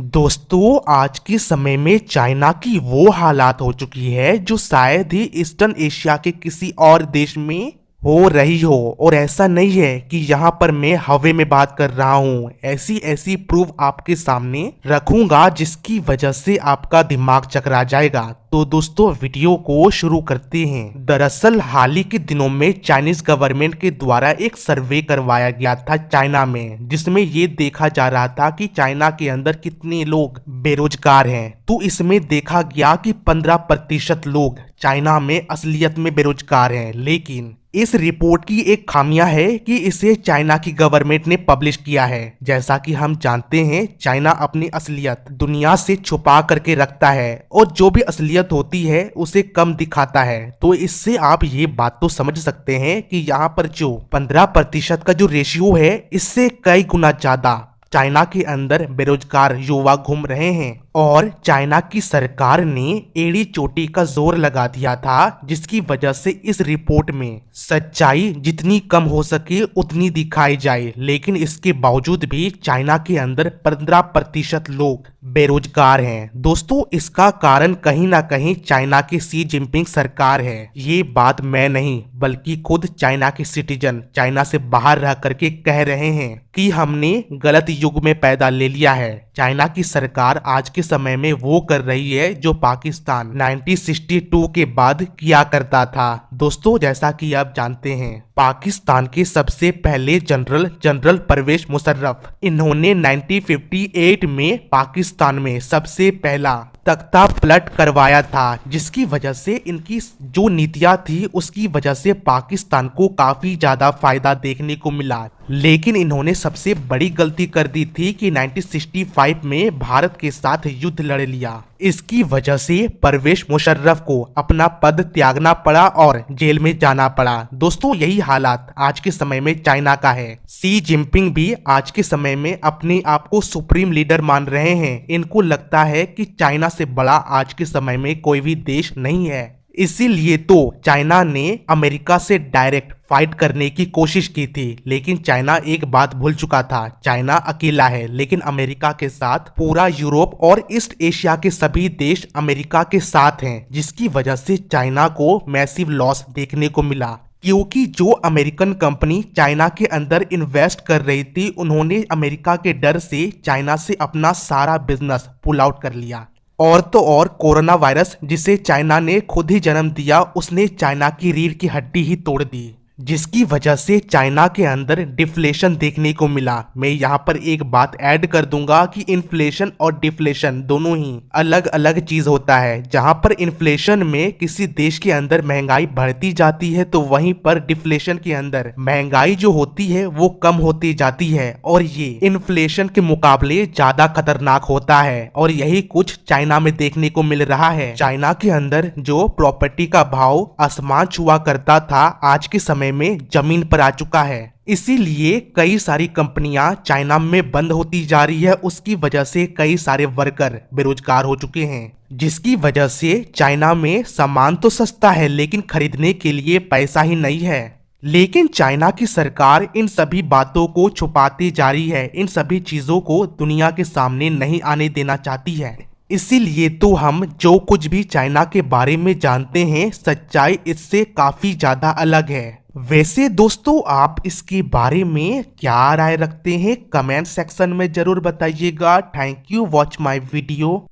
दोस्तों आज के समय में चाइना की वो हालात हो चुकी है जो शायद ही ईस्टर्न एशिया के किसी और देश में हो रही हो। और ऐसा नहीं है कि यहाँ पर मैं हवे में बात कर रहा हूँ, ऐसी ऐसी प्रूफ आपके सामने रखूंगा जिसकी वजह से आपका दिमाग चकरा जाएगा। तो दोस्तों वीडियो को शुरू करते हैं। दरअसल हाल ही के दिनों में चाइनीज गवर्नमेंट के द्वारा एक सर्वे करवाया गया था चाइना में, जिसमें ये देखा जा रहा था कि चाइना के अंदर कितने लोग बेरोजगार हैं। तो इसमें देखा गया कि 15% लोग चाइना में असलियत में बेरोजगार हैं। लेकिन इस रिपोर्ट की एक खामियां है कि इसे चाइना की गवर्नमेंट ने पब्लिश किया है। जैसा कि हम जानते हैं चाइना अपनी असलियत दुनिया से छुपा करके रखता है और जो भी असलियत होती है उसे कम दिखाता है। तो इससे आप ये बात तो समझ सकते हैं कि यहाँ पर जो 15% का जो रेशियो है इससे कई गुना ज्यादा चाइना के अंदर बेरोजगार युवा घूम रहे हैं। और चाइना की सरकार ने एड़ी चोटी का जोर लगा दिया था, जिसकी वजह से इस रिपोर्ट में सच्चाई जितनी कम हो सके उतनी दिखाई जाए। लेकिन इसके बावजूद भी चाइना के अंदर 15% लोग बेरोजगार हैं। दोस्तों इसका कारण कहीं ना कहीं चाइना की शी जिनपिंग सरकार है। ये बात मैं नहीं बल्कि खुद चाइना के सिटीजन चाइना से बाहर रह करके कह रहे हैं कि हमने गलत युग में पैदा ले लिया है। चाइना की सरकार आज के समय में वो कर रही है जो पाकिस्तान 1962 के बाद किया करता था। दोस्तों जैसा कि आप जानते हैं पाकिस्तान के सबसे पहले जनरल परवेज मुशर्रफ, इन्होंने 1958 में पाकिस्तान में सबसे पहला तख्ता पलट करवाया था, जिसकी वजह से इनकी जो नीतियां थी उसकी वजह से पाकिस्तान को काफी ज्यादा फायदा देखने को मिला। लेकिन इन्होंने सबसे बड़ी गलती कर दी थी कि 1965 में भारत के साथ युद्ध लड़ लिया। इसकी वजह से परवेज मुशर्रफ को अपना पद त्यागना पड़ा और जेल में जाना पड़ा। दोस्तों यही हालात आज के समय में चाइना का है। शी जिनपिंग भी आज के समय में अपने आप को सुप्रीम लीडर मान रहे हैं। इनको लगता है कि चाइना से बड़ा आज के समय में कोई भी देश नहीं है। इसीलिए तो चाइना ने अमेरिका से डायरेक्ट फाइट करने की कोशिश की थी। लेकिन चाइना एक बात भूल चुका था, चाइना अकेला है लेकिन अमेरिका के साथ पूरा यूरोप और ईस्ट एशिया के सभी देश अमेरिका के साथ हैं, जिसकी वजह से चाइना को मैसिव लॉस देखने को मिला। क्योंकि जो अमेरिकन कंपनी चाइना के अंदर इन्वेस्ट कर रही थी उन्होंने अमेरिका के डर से चाइना से अपना सारा बिजनेस पुल आउट कर लिया। और तो और कोरोना वायरस जिसे चाइना ने खुद ही जन्म दिया उसने चाइना की रीढ़ की हड्डी ही तोड़ दी, जिसकी वजह से चाइना के अंदर डिफ्लेशन देखने को मिला। मैं यहाँ पर एक बात ऐड कर दूंगा कि इन्फ्लेशन और डिफ्लेशन दोनों ही अलग अलग चीज होता है। जहाँ पर इन्फ्लेशन में किसी देश के अंदर महंगाई बढ़ती जाती है तो वहीं पर डिफ्लेशन के अंदर महंगाई जो होती है वो कम होती जाती है और ये इन्फ्लेशन के मुकाबले ज्यादा खतरनाक होता है। और यही कुछ चाइना में देखने को मिल रहा है। चाइना के अंदर जो प्रॉपर्टी का भाव आसमान छुआ करता था आज के समय में जमीन पर आ चुका है। इसीलिए कई सारी कंपनियां चाइना में बंद होती जा रही है। उसकी वजह से कई सारे वर्कर बेरोजगार हो चुके हैं, जिसकी वजह से चाइना में सामान तो सस्ता है लेकिन खरीदने के लिए पैसा ही नहीं है। लेकिन चाइना की सरकार इन सभी बातों को छुपाती जा रही है, इन सभी चीजों को दुनिया के सामने नहीं आने देना चाहती है। इसीलिए तो हम जो कुछ भी चाइना के बारे में जानते हैं सच्चाई इससे काफी ज्यादा अलग है। वैसे दोस्तों आप इसके बारे में क्या राय रखते हैं कमेंट सेक्शन में जरूर बताइएगा। Thank you watch my video.